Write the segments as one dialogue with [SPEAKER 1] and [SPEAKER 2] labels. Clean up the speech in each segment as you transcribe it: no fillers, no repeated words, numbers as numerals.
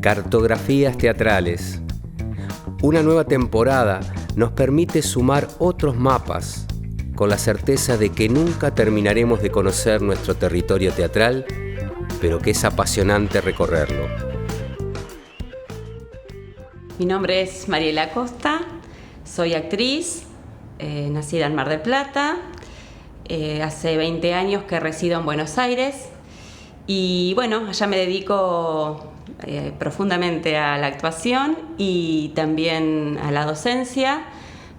[SPEAKER 1] Cartografías teatrales. Una nueva temporada nos permite sumar otros mapas con la certeza de que nunca terminaremos de conocer nuestro territorio teatral, pero que es apasionante recorrerlo.
[SPEAKER 2] Mi nombre es Mariela Acosta, soy actriz, nacida en Mar del Plata, hace 20 años que resido en Buenos Aires y bueno, allá me dedico profundamente a la actuación y también a la docencia,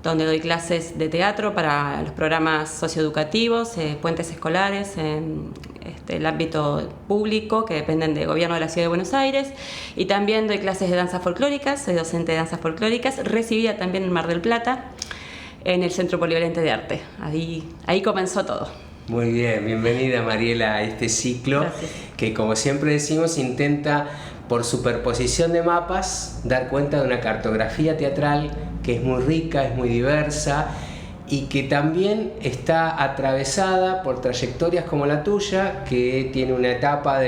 [SPEAKER 2] donde doy clases de teatro para los programas socioeducativos, puentes escolares en el ámbito público que dependen del gobierno de la Ciudad de Buenos Aires, y también doy clases de danzas folclóricas, soy docente de danzas folclóricas, recibida también en Mar del Plata, en el Centro Polivalente de Arte. Ahí comenzó todo.
[SPEAKER 1] Muy bien, bienvenida Mariela a este ciclo.
[SPEAKER 2] Gracias.
[SPEAKER 1] Que, como siempre decimos, intenta por superposición de mapas dar cuenta de una cartografía teatral que es muy rica, es muy diversa y que también está atravesada por trayectorias como la tuya, que tiene una etapa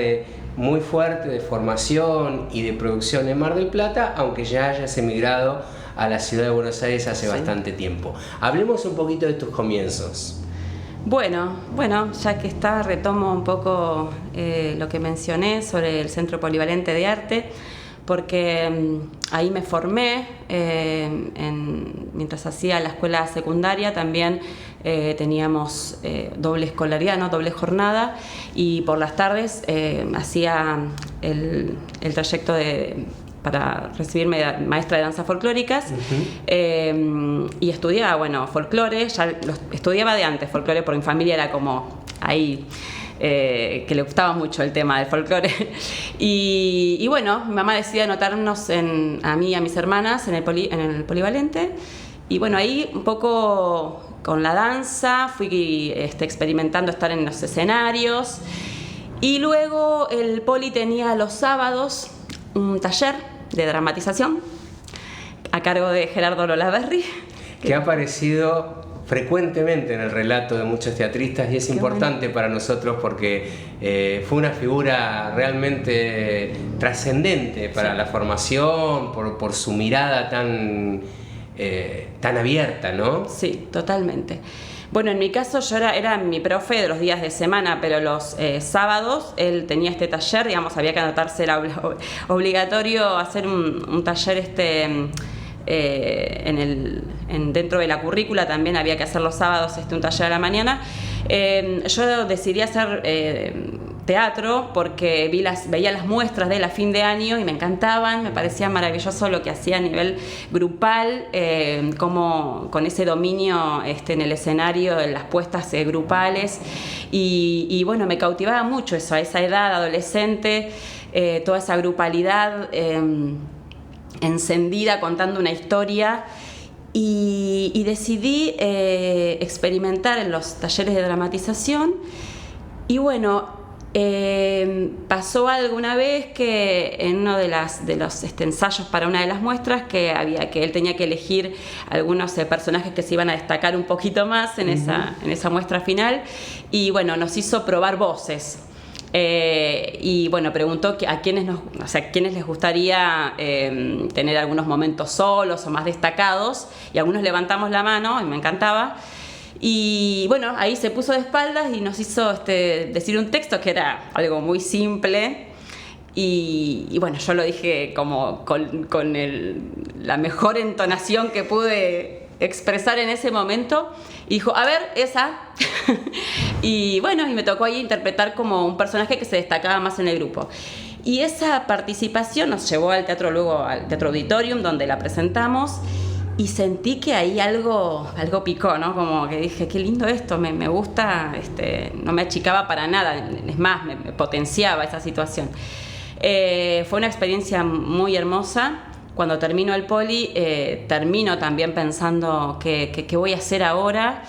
[SPEAKER 1] muy fuerte de formación y de producción en Mar del Plata, aunque ya hayas emigrado a la ciudad de Buenos Aires hace bastante tiempo. Hablemos un poquito de tus comienzos.
[SPEAKER 2] Bueno, ya que está, retomo un poco lo que mencioné sobre el Centro Polivalente de Arte, porque ahí me formé, mientras hacía la escuela secundaria también teníamos doble escolaridad, ¿no? Doble jornada, y por las tardes hacía el trayecto para recibirme de maestra de danzas folclóricas. Y estudiaba, folclore, estudiaba de antes folclore porque mi familia era como ahí, que le gustaba mucho el tema del folclore. Y bueno, mi mamá decidió anotarnos a mí y a mis hermanas en el Polivalente. Y bueno, ahí un poco con la danza fui experimentando estar en los escenarios. Y luego el Poli tenía los sábados un taller de dramatización a cargo de Gerardo Lolaberri,
[SPEAKER 1] que ha aparecido frecuentemente en el relato de muchos teatristas, y es importante para nosotros porque fue una figura realmente trascendente para la formación, por su mirada tan abierta, ¿no?
[SPEAKER 2] Sí, totalmente. Bueno, en mi caso yo era mi profe de los días de semana, pero los sábados él tenía este taller, digamos, había que anotarse, era obligatorio hacer un taller dentro de la currícula, también había que hacer los sábados un taller a la mañana. Yo decidí hacer teatro porque veía las muestras de él a fin de año y me encantaban, me parecía maravilloso lo que hacía a nivel grupal, como con ese dominio en el escenario, en las puestas grupales, y bueno, me cautivaba mucho eso, a esa edad adolescente, toda esa grupalidad encendida contando una historia. Y decidí experimentar en los talleres de dramatización. Y bueno, pasó alguna vez que en uno de los ensayos para una de las muestras que él tenía que elegir algunos personajes que se iban a destacar un poquito más en esa muestra final, y bueno, nos hizo probar voces. Y bueno, preguntó a quiénes les gustaría tener algunos momentos solos o más destacados, y algunos levantamos la mano y me encantaba. Y bueno, ahí se puso de espaldas y nos hizo decir un texto que era algo muy simple. Y bueno, yo lo dije como con la mejor entonación que pude expresar en ese momento. Y dijo, a ver, esa. Y bueno, y me tocó ahí interpretar como un personaje que se destacaba más en el grupo. Y esa participación nos llevó luego al Teatro Auditorium, donde la presentamos. Y sentí que ahí algo picó, ¿no? Como que dije, qué lindo esto, me gusta, no me achicaba para nada, es más, me potenciaba esa situación. Fue una experiencia muy hermosa. Cuando termino el Poli, termino también pensando qué voy a hacer ahora.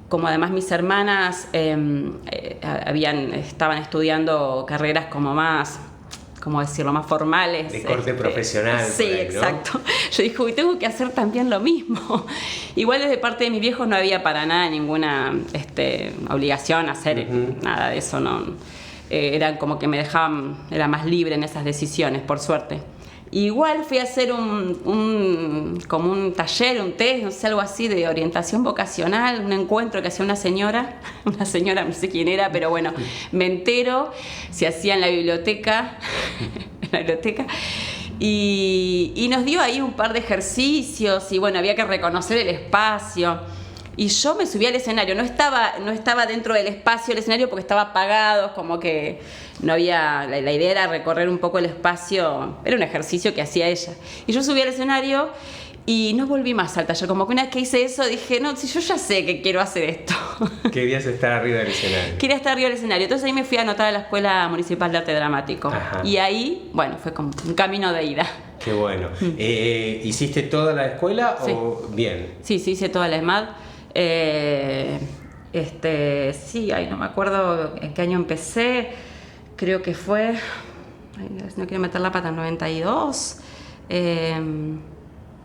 [SPEAKER 2] Como además mis hermanas estaban estudiando carreras como más, ¿cómo decirlo?, más formales.
[SPEAKER 1] De corte profesional.
[SPEAKER 2] Sí,
[SPEAKER 1] por ahí, ¿no?
[SPEAKER 2] exacto. Yo dije, uy, tengo que hacer también lo mismo. Igual desde parte de mis viejos no había para nada ninguna obligación a hacer nada de eso, no. Eran como que me dejaban, era más libre en esas decisiones, por suerte. Igual fui a hacer como un taller, un test, no sé, algo así de orientación vocacional, un encuentro que hacía una señora, no sé quién era, pero bueno, me entero, se hacía en la biblioteca, y nos dio ahí un par de ejercicios, y bueno, había que reconocer el espacio. Y yo me subí al escenario, no estaba dentro del espacio del escenario porque estaba apagado, como que no había, la idea era recorrer un poco el espacio, era un ejercicio que hacía ella. Y yo subí al escenario y no volví más al taller, como que una vez que hice eso dije, no, si yo ya sé que quiero hacer esto.
[SPEAKER 1] Querías estar arriba del escenario.
[SPEAKER 2] Quería estar arriba del escenario, entonces ahí me fui a anotar a la Escuela Municipal de Arte Dramático.
[SPEAKER 1] Ajá.
[SPEAKER 2] Y ahí, bueno, fue como un camino de ida.
[SPEAKER 1] Qué bueno. ¿Hiciste toda la escuela
[SPEAKER 2] Sí.
[SPEAKER 1] o bien?
[SPEAKER 2] Sí, hice toda la EMAD. Sí, no me acuerdo en qué año empecé, creo que fue, no quiero meter la pata, en 92,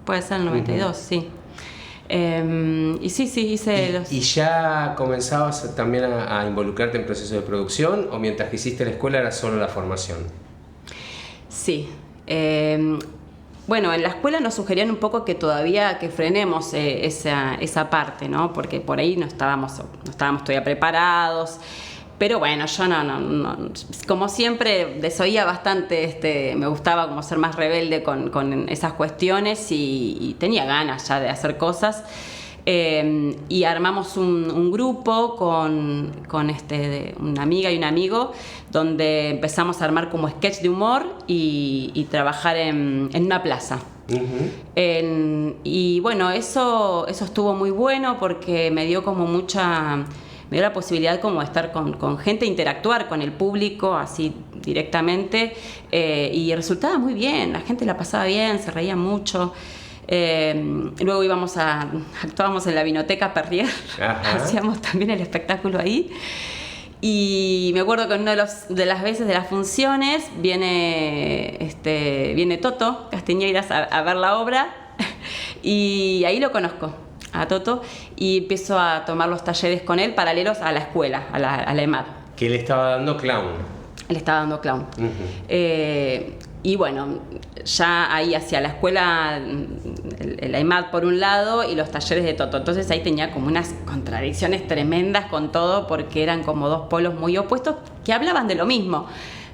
[SPEAKER 2] puede ser el 92, sí. Y sí, hice los...
[SPEAKER 1] ¿Y ya comenzabas también a involucrarte en procesos de producción o mientras que hiciste la escuela era solo la formación?
[SPEAKER 2] Sí. Bueno, en la escuela nos sugerían un poco que todavía que frenemos esa parte, ¿no? Porque por ahí no estábamos todavía preparados. Pero bueno, yo no, como siempre desoía bastante, me gustaba como ser más rebelde con esas cuestiones y tenía ganas ya de hacer cosas. Y armamos un grupo con una amiga y un amigo donde empezamos a armar como sketch de humor y trabajar en una plaza. Uh-huh. Y bueno, eso estuvo muy bueno porque me dio la posibilidad como de estar con gente, interactuar con el público así directamente, y resultaba muy bien, la gente la pasaba bien, se reía mucho. Luego actuábamos en la Vinoteca Perrier, hacíamos también el espectáculo ahí. Y me acuerdo que en una de las veces de las funciones viene Toto Castiñeiras a ver la obra y ahí lo conozco a Toto y empiezo a tomar los talleres con él paralelos a la escuela, a la EMAD.
[SPEAKER 1] Que él estaba dando clown.
[SPEAKER 2] Él estaba dando clown.
[SPEAKER 1] Uh-huh.
[SPEAKER 2] Y bueno, ya ahí hacia la escuela, la EMAD por un lado y los talleres de Toto. Entonces ahí tenía como unas contradicciones tremendas con todo porque eran como dos polos muy opuestos que hablaban de lo mismo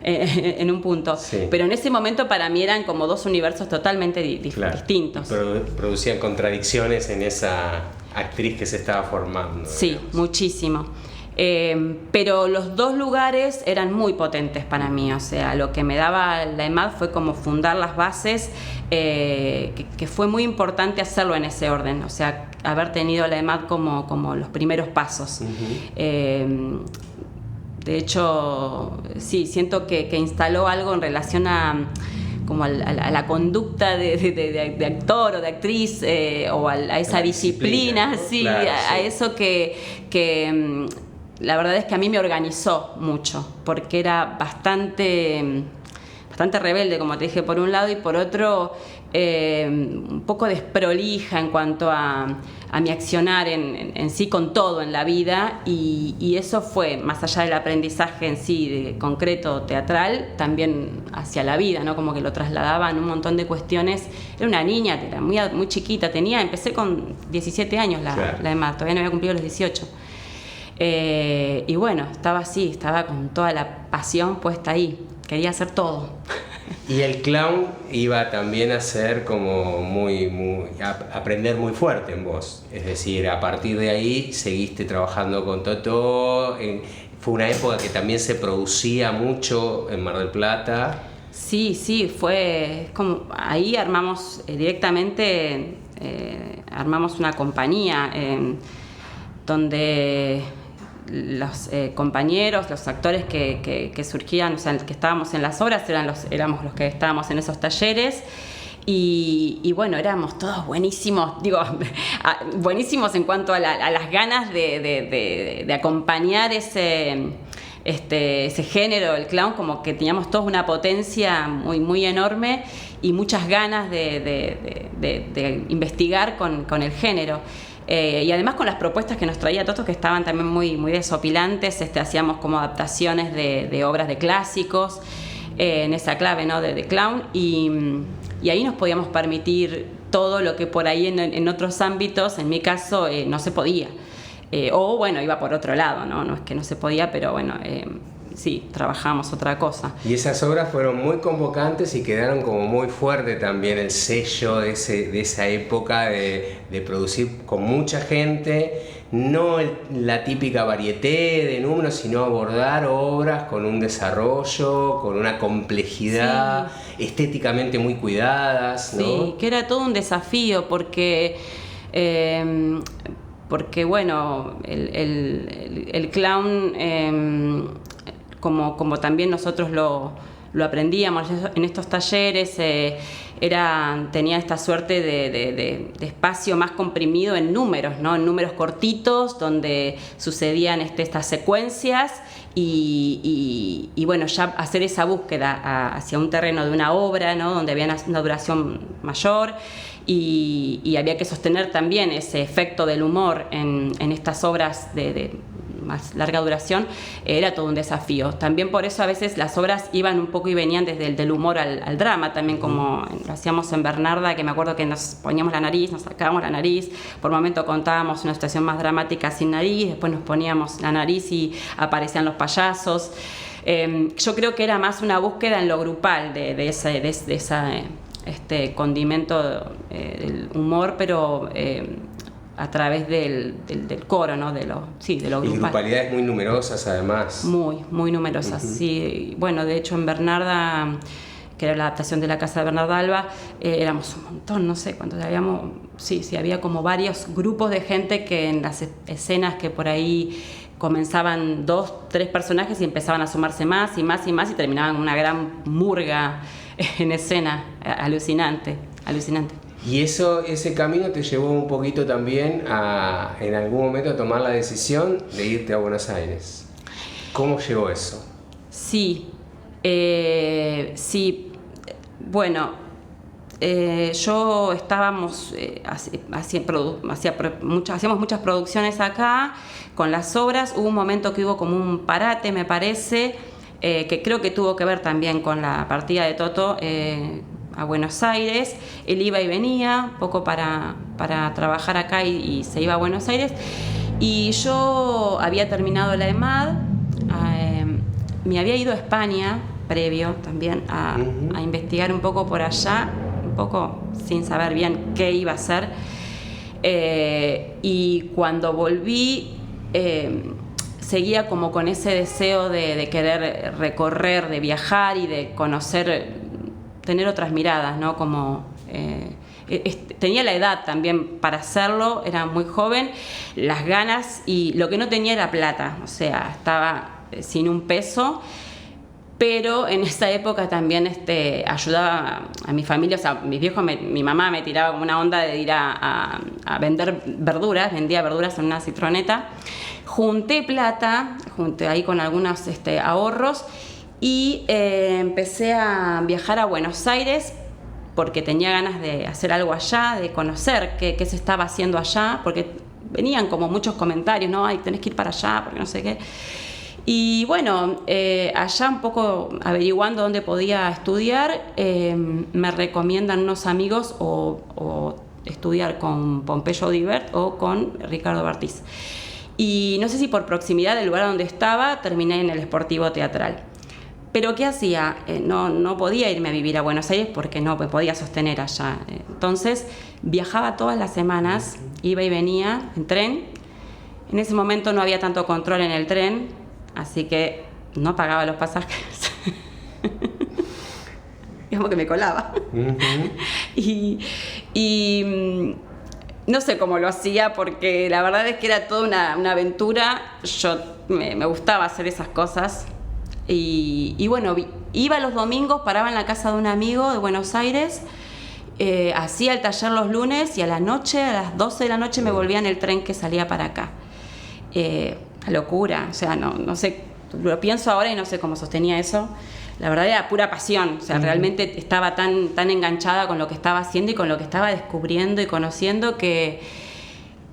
[SPEAKER 2] en un punto. Sí. Pero en ese momento para mí eran como dos universos totalmente distintos.
[SPEAKER 1] Producían contradicciones en esa actriz que se estaba formando.
[SPEAKER 2] Sí, digamos. Muchísimo. Pero los dos lugares eran muy potentes para mí, o sea, lo que me daba la EMAD fue como fundar las bases, que fue muy importante hacerlo en ese orden, o sea, haber tenido la EMAD como los primeros pasos. Uh-huh. De hecho, sí, siento que instaló algo en relación a la conducta de actor o de actriz, o a esa disciplina, ¿no? Sí, claro, a eso que la verdad es que a mí me organizó mucho, porque era bastante rebelde, como te dije, por un lado, y por otro un poco desprolija en cuanto a mi accionar en sí con todo en la vida, y eso fue, más allá del aprendizaje en sí de concreto teatral, también hacia la vida, ¿no? Como que lo trasladaba en un montón de cuestiones. Era una niña, era muy chiquita, empecé con 17 años la EMAD, todavía no había cumplido los 18. Y bueno, estaba con toda la pasión puesta ahí, quería hacer todo.
[SPEAKER 1] Y el clown iba también a ser como aprender muy fuerte en vos, es decir, a partir de ahí seguiste trabajando con Toto, fue una época que también se producía mucho en Mar del Plata.
[SPEAKER 2] Sí, fue como, ahí armamos directamente, armamos una compañía donde los compañeros, los actores que surgían, o sea, que estábamos en las obras, éramos los que estábamos en esos talleres. Y bueno, éramos todos buenísimos, buenísimos en cuanto a las ganas de acompañar ese género, el clown, como que teníamos todos una potencia muy enorme y muchas ganas de investigar con el género. Y además con las propuestas que nos traía Toto, que estaban también muy desopilantes, hacíamos como adaptaciones de obras de clásicos, en esa clave, ¿no? de clown, y y ahí nos podíamos permitir todo lo que por ahí en otros ámbitos, en mi caso, no se podía. O bueno, iba por otro lado, ¿no? No es que no se podía, pero bueno, sí, trabajábamos otra cosa.
[SPEAKER 1] Y esas obras fueron muy convocantes y quedaron como muy fuerte también el sello de esa época de producir con mucha gente, no la típica varieté de números, sino abordar obras con un desarrollo, con una complejidad, sí, estéticamente muy cuidadas, ¿no?
[SPEAKER 2] Sí, que era todo un desafío porque bueno, el clown, como también nosotros lo aprendíamos en estos talleres, tenía esta suerte de espacio más comprimido en números, ¿no? En números cortitos donde sucedían estas secuencias y bueno, ya hacer esa búsqueda hacia un terreno de una obra, ¿no? Donde había una duración mayor y había que sostener también ese efecto del humor en estas obras de más larga duración. Era todo un desafío. También por eso a veces las obras iban un poco y venían desde el del humor al drama, también como lo hacíamos en Bernarda, que me acuerdo que nos poníamos la nariz, nos sacábamos la nariz, por momento contábamos una situación más dramática sin nariz, después nos poníamos la nariz y aparecían los payasos. Yo creo que era más una búsqueda en lo grupal de esa condimento del humor, pero a través del coro, ¿no? De lo grupal.
[SPEAKER 1] Y grupalidades muy numerosas además.
[SPEAKER 2] Muy numerosas, sí. Bueno, de hecho en Bernarda, que era la adaptación de La Casa de Bernarda Alba, éramos un montón, no sé cuántos habíamos. Sí, había como varios grupos de gente que en las escenas que por ahí comenzaban 2, 3 personajes y empezaban a sumarse más y más y más y terminaban una gran murga en escena, alucinante.
[SPEAKER 1] Y ese camino te llevó un poquito también en algún momento a tomar la decisión de irte a Buenos Aires. ¿Cómo llegó eso?
[SPEAKER 2] Sí. Bueno, hacíamos muchas producciones acá con las obras. Hubo un momento que hubo como un parate, me parece, que creo que tuvo que ver también con la partida de Toto a Buenos Aires. Él iba y venía un poco para trabajar acá y se iba a Buenos Aires. Y yo había terminado la EMAD, me había ido a España previo también a investigar un poco por allá, un poco sin saber bien qué iba a hacer. Y cuando volví, seguía como con ese deseo de querer recorrer, de viajar y de conocer, tener otras miradas, ¿no? Como tenía la edad también para hacerlo, era muy joven, las ganas, y lo que no tenía era plata, o sea, estaba sin un peso, pero en esa época también ayudaba a mi familia, o sea, mis viejos, mi mamá me tiraba como una onda de ir a vender verduras, vendía verduras en una citroneta, junté plata, ahí con algunos ahorros, y empecé a viajar a Buenos Aires porque tenía ganas de hacer algo allá, de conocer qué se estaba haciendo allá, porque venían como muchos comentarios, ¿no? Ay, tenés que ir para allá, porque no sé qué. Y bueno, allá un poco averiguando dónde podía estudiar, me recomiendan unos amigos o estudiar con Pompeyo Audibert o con Ricardo Bartiz. Y no sé si por proximidad del lugar donde estaba, terminé en el Sportivo Teatral. Pero ¿qué hacía? No podía irme a vivir a Buenos Aires porque no me podía sostener allá. Entonces viajaba todas las semanas, iba y venía en tren. En ese momento no había tanto control en el tren, así que no pagaba los pasajes. Digamos que me colaba. Y no sé cómo lo hacía, porque la verdad es que era toda una aventura. Yo me gustaba hacer esas cosas. Y bueno, iba los domingos, paraba en la casa de un amigo de Buenos Aires, hacía el taller los lunes y a la noche, a las 12 de la noche me volvía en el tren que salía para acá. La locura, o sea, no sé, lo pienso ahora y no sé cómo sostenía eso. La verdad era pura pasión, o sea, realmente estaba tan enganchada con lo que estaba haciendo y con lo que estaba descubriendo y conociendo que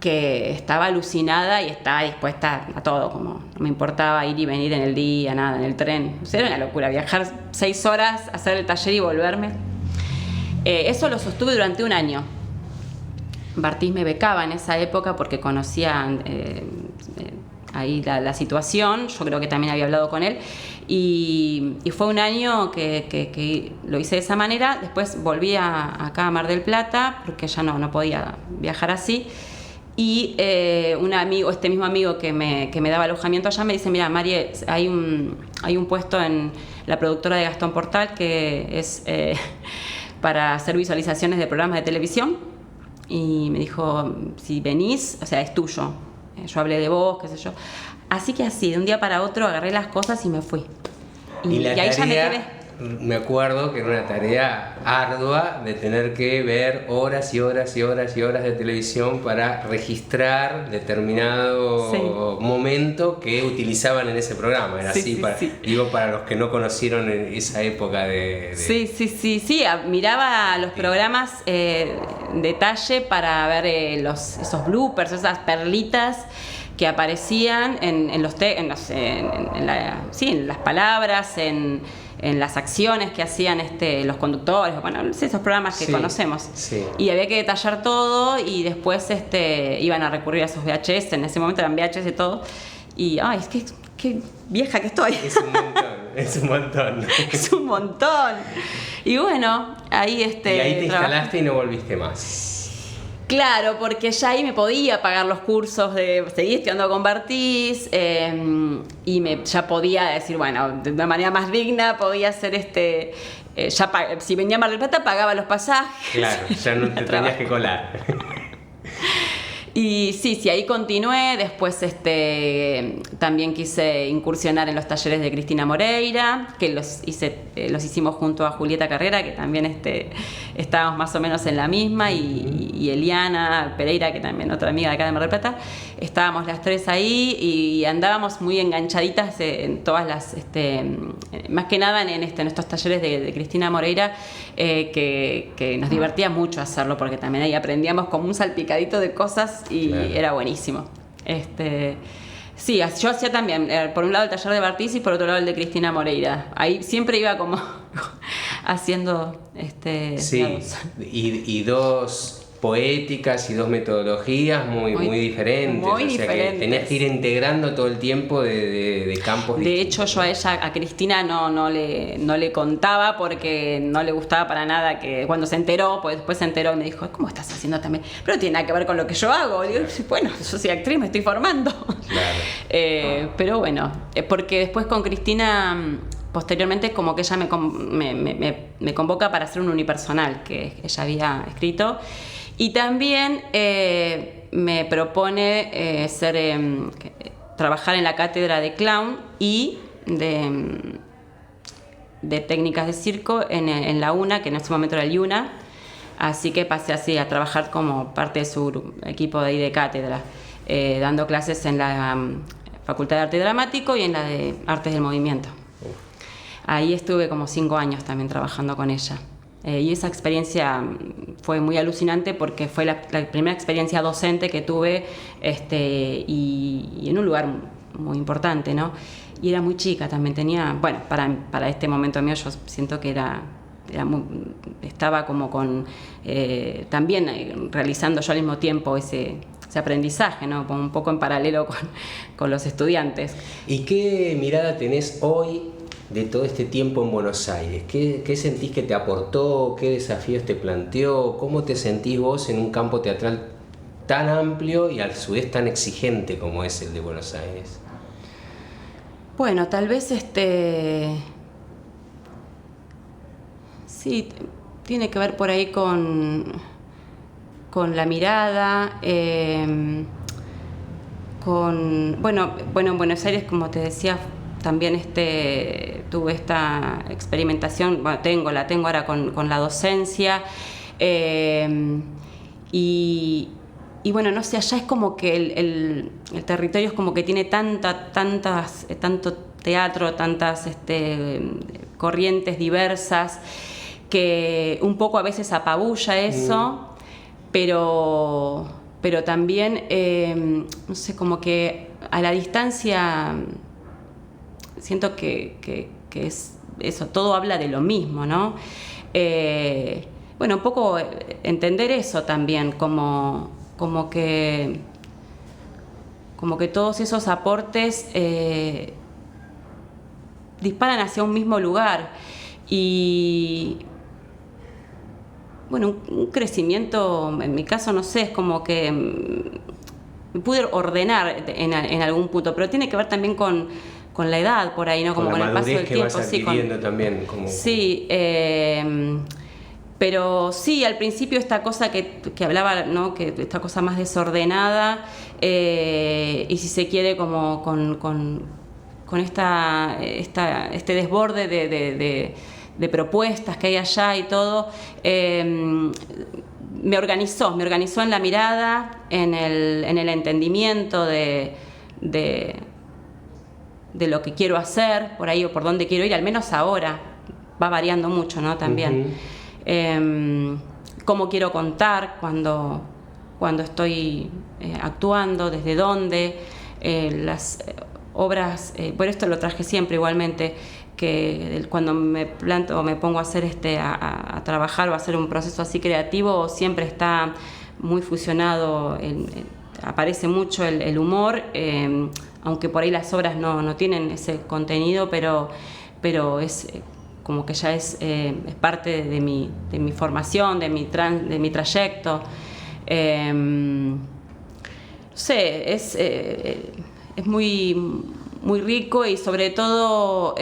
[SPEAKER 2] estaba alucinada y estaba dispuesta a todo, como no me importaba ir y venir en el día, nada, en el tren. O sea, era una locura, viajar 6 horas, hacer el taller y volverme. Eso lo sostuve durante un año. Bartiz me becaba en esa época porque conocía ahí la situación, yo creo que también había hablado con él, y fue un año que lo hice de esa manera. Después volví acá a Mar del Plata porque ya no podía viajar así, y un amigo, este mismo amigo que me daba alojamiento allá, me dice: mira, Marie, hay un puesto en la productora de Gastón Portal que es para hacer visualizaciones de programas de televisión, y me dijo: si venís, o sea, es tuyo. Yo hablé de vos, qué sé yo. Así que así, de un día para otro, agarré las cosas y me fui.
[SPEAKER 1] Y la
[SPEAKER 2] ahí
[SPEAKER 1] tarea,
[SPEAKER 2] ya me quedé.
[SPEAKER 1] me acuerdo que era una tarea ardua de tener que ver horas y horas y horas y horas de televisión para registrar determinado momento que utilizaban en ese programa. Era así, digo, para los que no conocieron esa época de...
[SPEAKER 2] Sí, miraba los programas detalle para ver esos bloopers, esas perlitas que aparecían en las palabras, en las acciones que hacían los conductores, bueno, esos programas que conocemos. Sí. Y había que detallar todo, y después iban a recurrir a esos VHS. En ese momento eran VHS y todo. Y, es que qué vieja que estoy.
[SPEAKER 1] Es un montón.
[SPEAKER 2] Es un montón. Y bueno, ahí
[SPEAKER 1] Y ahí te instalaste y no volviste más.
[SPEAKER 2] Claro, porque ya ahí me podía pagar los cursos seguir estudiando con Bartiz, y ya podía decir, bueno, de una manera más digna podía hacer si venía a Mar del Plata pagaba los pasajes.
[SPEAKER 1] Claro, ya no te tenías que colar.
[SPEAKER 2] Y sí, ahí continué. Después también quise incursionar en los talleres de Cristina Moreira, que los hicimos junto a Julieta Carrera, que también estábamos más o menos en la misma, y Eliana Pereira, que también otra amiga de acá de Mar del Plata. Estábamos las tres ahí y andábamos muy enganchaditas en todas las, más que nada en estos talleres de Cristina Moreira, que nos divertía mucho hacerlo, porque también ahí aprendíamos como un salpicadito de cosas y era buenísimo. Sí, yo hacía también, por un lado el taller de Bartiz y por otro lado el de Cristina Moreira. Ahí siempre iba como haciendo
[SPEAKER 1] y dos poéticas y dos metodologías muy diferentes.
[SPEAKER 2] Muy diferentes.
[SPEAKER 1] Que tenías que ir integrando todo el tiempo de campos distintos.
[SPEAKER 2] De hecho, yo a Cristina no le contaba porque no le gustaba para nada, que cuando se enteró, pues después se enteró y me dijo: ¿cómo estás haciendo también? Pero no tiene nada que ver con lo que yo hago. Y digo: bueno, yo soy actriz, me estoy formando. Claro. Pero bueno, porque después con Cristina, posteriormente, como que ella me convoca para hacer un unipersonal que ella había escrito. Y también me propone trabajar en la cátedra de clown y de técnicas de circo en la UNA, que en ese momento era el IUNA. Así que pasé así a trabajar como parte de su equipo de cátedra, dando clases en la Facultad de Arte Dramático y en la de Artes del Movimiento. Ahí estuve como 5 años también trabajando con ella. Y esa experiencia fue muy alucinante porque fue la primera experiencia docente que tuve, y en un lugar muy importante, ¿no? Y era muy chica también, tenía, bueno, para este momento mío yo siento que estaba como también realizando yo al mismo tiempo ese aprendizaje, ¿no? Como un poco en paralelo con los estudiantes.
[SPEAKER 1] ¿Y qué mirada tenés hoy de todo este tiempo en Buenos Aires? ¿Qué sentís que te aportó? ¿Qué desafíos te planteó? ¿Cómo te sentís vos en un campo teatral tan amplio y a su vez tan exigente como es el de Buenos Aires?
[SPEAKER 2] Bueno, tal vez sí, tiene que ver por ahí con la mirada, bueno, en Buenos Aires, como te decía, también tuve esta experimentación, bueno, la tengo ahora con la docencia, y bueno, no sé, allá es como que el territorio es como que tiene tanto teatro, tantas corrientes diversas, que un poco a veces apabulla eso, pero también, no sé, como que a la distancia siento que es eso, todo habla de lo mismo, ¿no? bueno, un poco entender eso también, como que todos esos aportes disparan hacia un mismo lugar y bueno, un crecimiento, en mi caso no sé, es como que me pude ordenar en algún punto, pero tiene que ver también con la edad por ahí, ¿no? Como con el paso del tiempo.
[SPEAKER 1] Vas adquiriendo también.
[SPEAKER 2] Sí, pero sí, al principio esta cosa que hablaba, ¿no? Que esta cosa más desordenada y si se quiere como con este desborde de propuestas que hay allá y todo, me organizó en la mirada, en el entendimiento de lo que quiero hacer por ahí o por dónde quiero ir, al menos ahora. Va variando mucho, ¿no? También. Cómo quiero contar cuando estoy actuando, desde dónde, las obras, por esto lo traje siempre igualmente, que cuando me planto o me pongo a hacer a trabajar o a hacer un proceso así creativo, siempre está muy fusionado, aparece mucho el humor, aunque por ahí las obras no tienen ese contenido, pero es como que ya es parte de mi formación, de mi trayecto. No sé, es muy rico y sobre todo no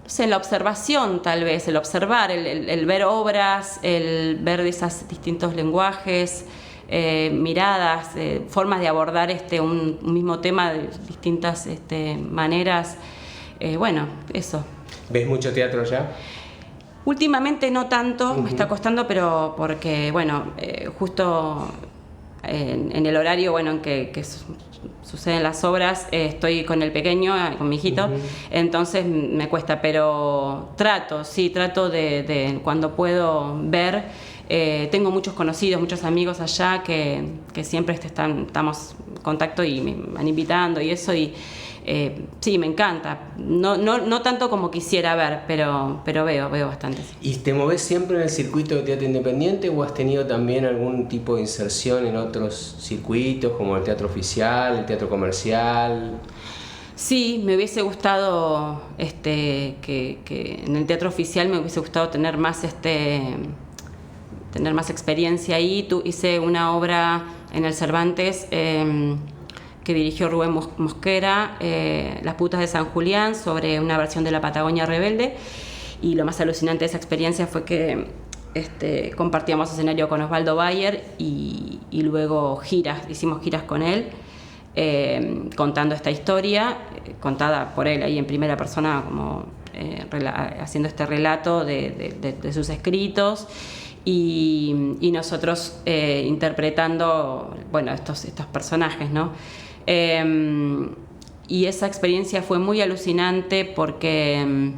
[SPEAKER 2] sé, en la observación tal vez, el observar, el ver obras, el ver esos distintos lenguajes, miradas, formas de abordar un mismo tema de distintas maneras. Bueno, eso.
[SPEAKER 1] ¿Ves mucho teatro ya?
[SPEAKER 2] Últimamente no tanto, me está costando, pero porque, bueno, justo en el horario, bueno, en que suceden las obras, estoy con el pequeño, con mi hijito, entonces me cuesta, pero trato de cuando puedo ver. Tengo muchos conocidos, muchos amigos allá que siempre estamos en contacto y me van invitando y eso, y sí, me encanta. No tanto como quisiera ver, pero veo bastante.
[SPEAKER 1] ¿Y te movés siempre en el circuito de teatro independiente o has tenido también algún tipo de inserción en otros circuitos como el teatro oficial, el teatro comercial?
[SPEAKER 2] Sí, me hubiese gustado que en el teatro oficial me hubiese gustado tener más experiencia ahí. Hice una obra en el Cervantes que dirigió Rubén Mosquera, Las putas de San Julián, sobre una versión de La Patagonia Rebelde, y lo más alucinante de esa experiencia fue que compartíamos escenario con Osvaldo Bayer y luego hicimos giras con él, contando esta historia, contada por él ahí en primera persona, como haciendo este relato de sus escritos, y nosotros interpretando, bueno, estos personajes, ¿no? Y esa experiencia fue muy alucinante porque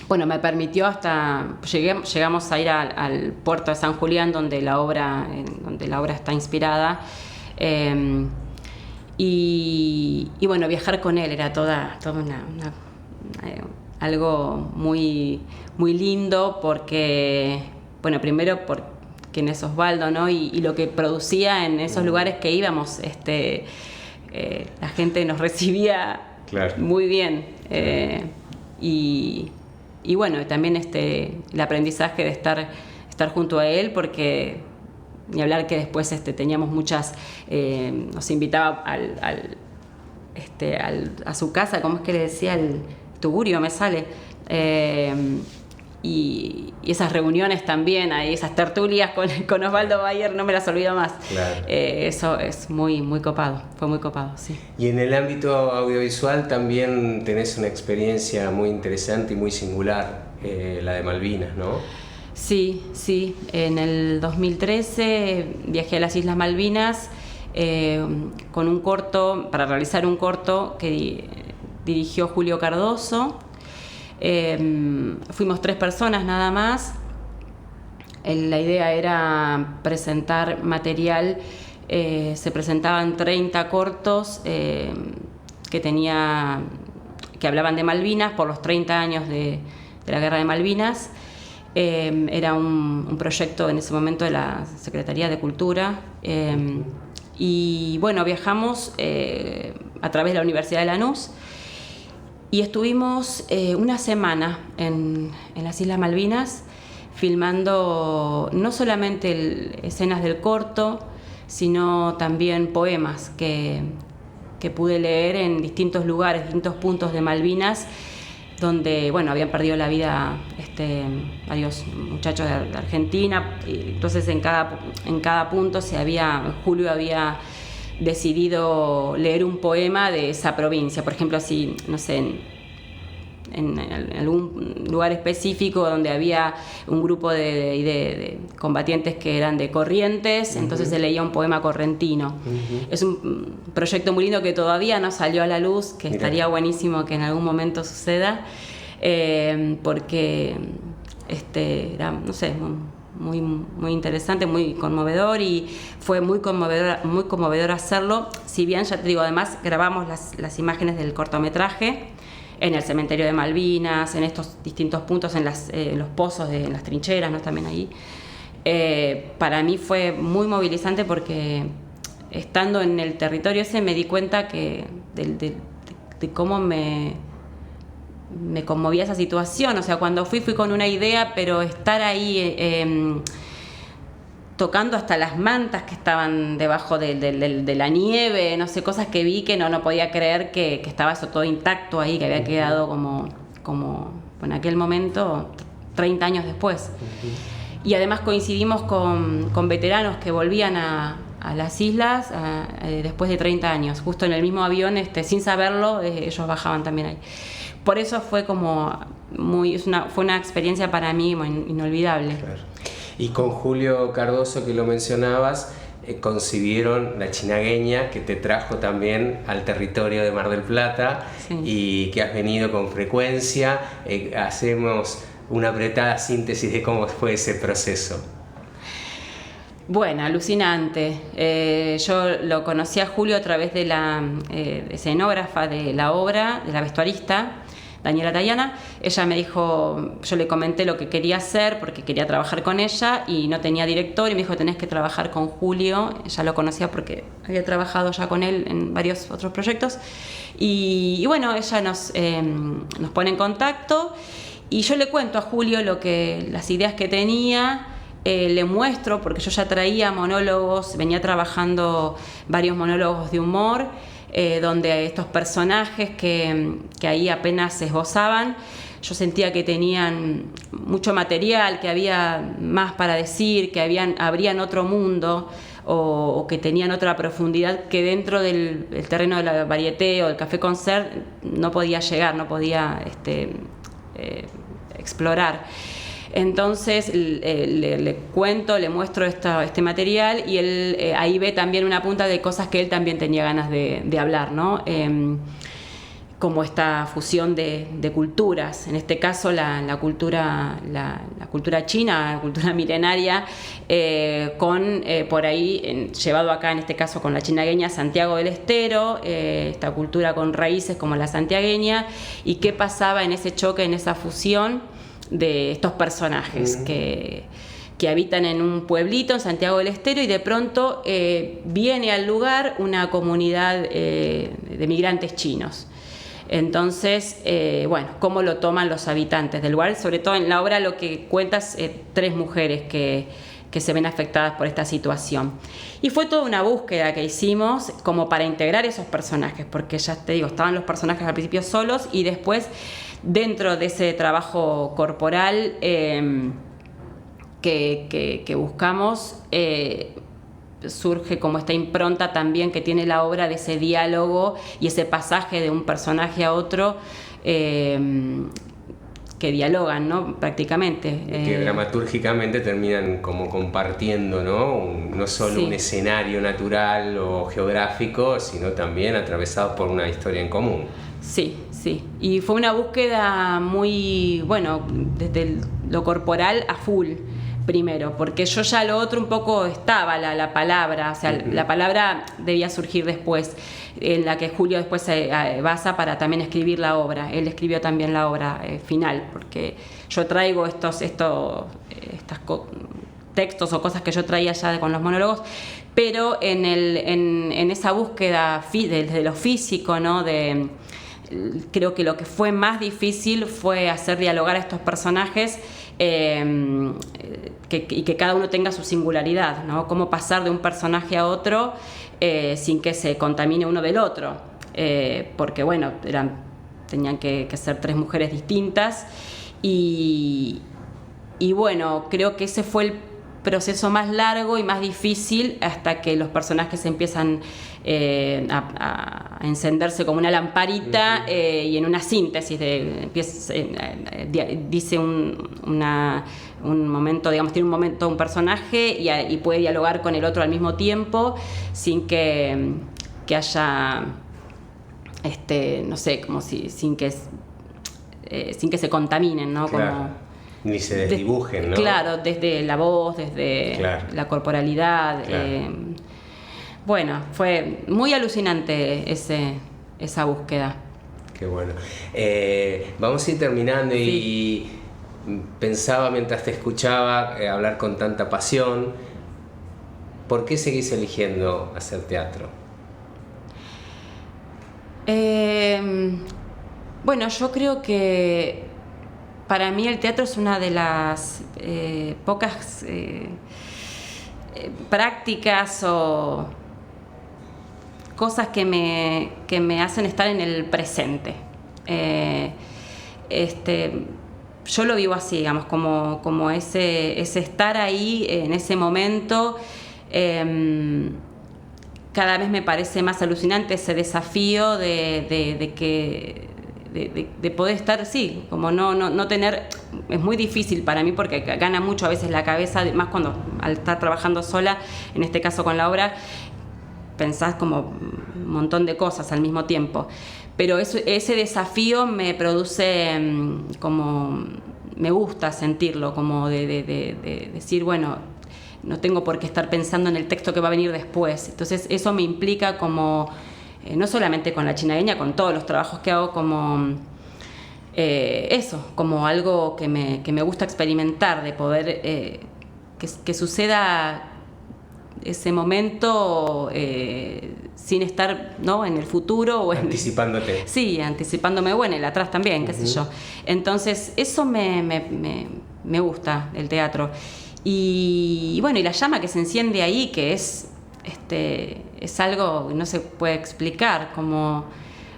[SPEAKER 2] bueno, me permitió llegamos a ir al puerto de San Julián donde la obra está inspirada, y bueno, viajar con él era toda algo muy, muy lindo porque, bueno, primero por quién es Osvaldo, ¿no? Y lo que producía en esos lugares que íbamos, la gente nos recibía muy bien, y bueno, también el aprendizaje de estar junto a él, porque ni hablar que después teníamos muchas, nos invitaba a su casa, ¿cómo es que le decía? El tugurio me sale, y esas reuniones también, ahí esas tertulias con Osvaldo Bayer, no me las olvido más.
[SPEAKER 1] Claro.
[SPEAKER 2] Eso es muy, muy copado, fue muy copado, sí.
[SPEAKER 1] Y en el ámbito audiovisual también tenés una experiencia muy interesante y muy singular, la de Malvinas, ¿no?
[SPEAKER 2] Sí, en el 2013 viajé a las Islas Malvinas para realizar un corto que dirigió Julio Cardoso. Fuimos 3 personas nada más. La idea era presentar material, se presentaban 30 cortos que hablaban de Malvinas por los 30 años de la Guerra de Malvinas. Era un proyecto en ese momento de la Secretaría de Cultura. Y bueno, viajamos a través de la Universidad de Lanús y estuvimos una semana en las Islas Malvinas filmando no solamente escenas del corto, sino también poemas que pude leer en distintos lugares, distintos puntos de Malvinas, donde bueno, habían perdido la vida varios muchachos de Argentina. Entonces en cada punto Julio había decidido leer un poema de esa provincia. Por ejemplo, así, no sé, en algún lugar específico donde había un grupo de combatientes que eran de Corrientes, entonces se leía un poema correntino. Es un proyecto muy lindo que todavía no salió a la luz, que estaría buenísimo que en algún momento suceda, porque era, no sé, muy, muy interesante, muy conmovedor, y fue muy conmovedor hacerlo. Si bien, ya te digo, además grabamos las imágenes del cortometraje en el cementerio de Malvinas, en estos distintos puntos, en los pozos, en las trincheras, ¿no? También ahí. Para mí fue muy movilizante porque estando en el territorio ese me di cuenta de cómo me conmovía esa situación. O sea, cuando fui con una idea, pero estar ahí tocando hasta las mantas que estaban debajo de la nieve, no sé, cosas que vi que no podía creer que estaba eso todo intacto ahí, que había quedado como en aquel momento, 30 años después. Y además coincidimos con veteranos que volvían a las islas después de 30 años, justo en el mismo avión, sin saberlo, ellos bajaban también ahí. Por eso fue como fue una experiencia para mí inolvidable.
[SPEAKER 1] Claro. Y con Julio Cardoso, que lo mencionabas, concibieron La Chinagueña, que te trajo también al territorio de Mar del Plata, sí, y que has venido con frecuencia. Hacemos una apretada síntesis de cómo fue ese proceso.
[SPEAKER 2] Bueno, alucinante. Yo lo conocí a Julio a través de la escenógrafa de la obra, de la vestuarista, Daniela Tayana. Ella me dijo, yo le comenté lo que quería hacer porque quería trabajar con ella y no tenía director, y me dijo, tenés que trabajar con Julio. Ella lo conocía porque había trabajado ya con él en varios otros proyectos. Y bueno, ella nos pone en contacto y yo le cuento a Julio las ideas que tenía. Le muestro, porque yo ya traía monólogos, venía trabajando varios monólogos de humor, donde estos personajes que ahí apenas se esbozaban, yo sentía que tenían mucho material, que había más para decir, que abrían otro mundo, o que tenían otra profundidad que dentro del terreno de la varieté o del café concert no podía llegar, no podía explorar. Entonces le cuento, le muestro este material, y él ahí ve también una punta de cosas que él también tenía ganas de hablar, ¿no? Como esta fusión de culturas, en este caso la cultura china, la cultura milenaria, con por ahí, llevado acá en este caso con la chinagueña, Santiago del Estero, esta cultura con raíces como la santiagueña, y qué pasaba en ese choque, en esa fusión de estos personajes que habitan en un pueblito en Santiago del Estero, y de pronto viene al lugar una comunidad de migrantes chinos. Entonces, bueno, cómo lo toman los habitantes del lugar. Sobre todo en la obra lo que cuentas, 3 mujeres que se ven afectadas por esta situación. Y fue toda una búsqueda que hicimos como para integrar esos personajes, porque ya te digo, estaban los personajes al principio solos, y después dentro de ese trabajo corporal que buscamos, surge como esta impronta también que tiene la obra de ese diálogo y ese pasaje de un personaje a otro, que dialogan, ¿no? Prácticamente.
[SPEAKER 1] Que dramatúrgicamente terminan como compartiendo, ¿no? No solo un escenario natural o geográfico, sino también atravesados por una historia en común.
[SPEAKER 2] Sí, sí. Y fue una búsqueda muy, bueno, desde lo corporal a full, primero, porque yo ya lo otro un poco estaba, la palabra, o sea, la palabra debía surgir después, en la que Julio después se basa para también escribir la obra. Él escribió también la obra final, porque yo traigo estos textos o cosas que yo traía ya con los monólogos, pero en esa búsqueda de lo físico, ¿no? Creo que lo que fue más difícil fue hacer dialogar a estos personajes y que cada uno tenga su singularidad, ¿no? Cómo pasar de un personaje a otro sin que se contamine uno del otro, porque bueno, tenían que ser 3 mujeres distintas y bueno, creo que ese fue el proceso más largo y más difícil hasta que los personajes empiezan a encenderse como una lamparita y en una síntesis dice un momento, digamos, tiene un momento un personaje y puede dialogar con el otro al mismo tiempo sin que haya no sé, como sin que se contaminen, ¿no?
[SPEAKER 1] Claro.
[SPEAKER 2] Como
[SPEAKER 1] ni se desdibujen, ¿no?
[SPEAKER 2] Claro, desde la voz, desde la corporalidad.
[SPEAKER 1] Claro.
[SPEAKER 2] Bueno, fue muy alucinante esa búsqueda.
[SPEAKER 1] Qué bueno. Vamos a ir terminando y pensaba mientras te escuchaba hablar con tanta pasión, ¿por qué seguís eligiendo hacer teatro?
[SPEAKER 2] Bueno, yo creo que para mí el teatro es una de las pocas prácticas o cosas que me hacen estar en el presente. Yo lo vivo así, digamos, como ese estar ahí en ese momento. Cada vez me parece más alucinante ese desafío de poder estar, sí, como no tener, es muy difícil para mí porque gana mucho a veces la cabeza, más cuando al estar trabajando sola, en este caso con la obra, pensás como un montón de cosas al mismo tiempo, pero ese desafío me produce como, me gusta sentirlo, como de decir, bueno, no tengo por qué estar pensando en el texto que va a venir después, entonces eso me implica como no solamente con la chinagueña, con todos los trabajos que hago, como como algo que me gusta experimentar, de poder que suceda ese momento sin estar, ¿no?, en el futuro o
[SPEAKER 1] anticipándote.
[SPEAKER 2] Sí, anticipándome, bueno, el atrás también, qué sé yo. Entonces eso me gusta, el teatro. Y bueno, y la llama que se enciende ahí, que es algo que no se puede explicar, como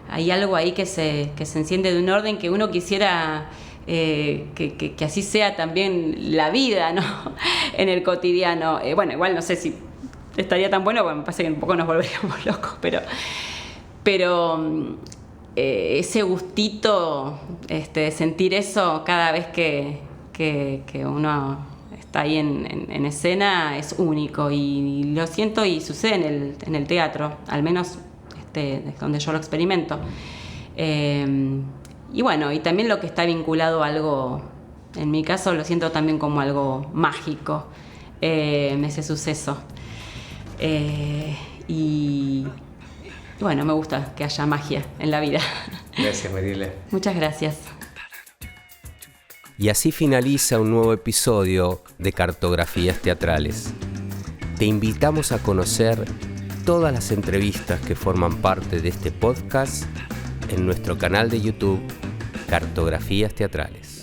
[SPEAKER 2] hay algo ahí que se enciende de un orden que uno quisiera que así sea también la vida, ¿no? En el cotidiano. Bueno, igual no sé si estaría tan bueno, porque me parece que un poco nos volveríamos locos, pero ese gustito de sentir eso cada vez que uno está ahí en escena es único, y lo siento y sucede en el teatro, al menos donde yo lo experimento. Y bueno, y también lo que está vinculado a algo, en mi caso lo siento también como algo mágico, en ese suceso. Y bueno, me gusta que haya magia en la vida.
[SPEAKER 1] Gracias, Mariela.
[SPEAKER 2] Muchas gracias.
[SPEAKER 1] Y así finaliza un nuevo episodio de Cartografías Teatrales. Te invitamos a conocer todas las entrevistas que forman parte de este podcast en nuestro canal de YouTube, Cartografías Teatrales.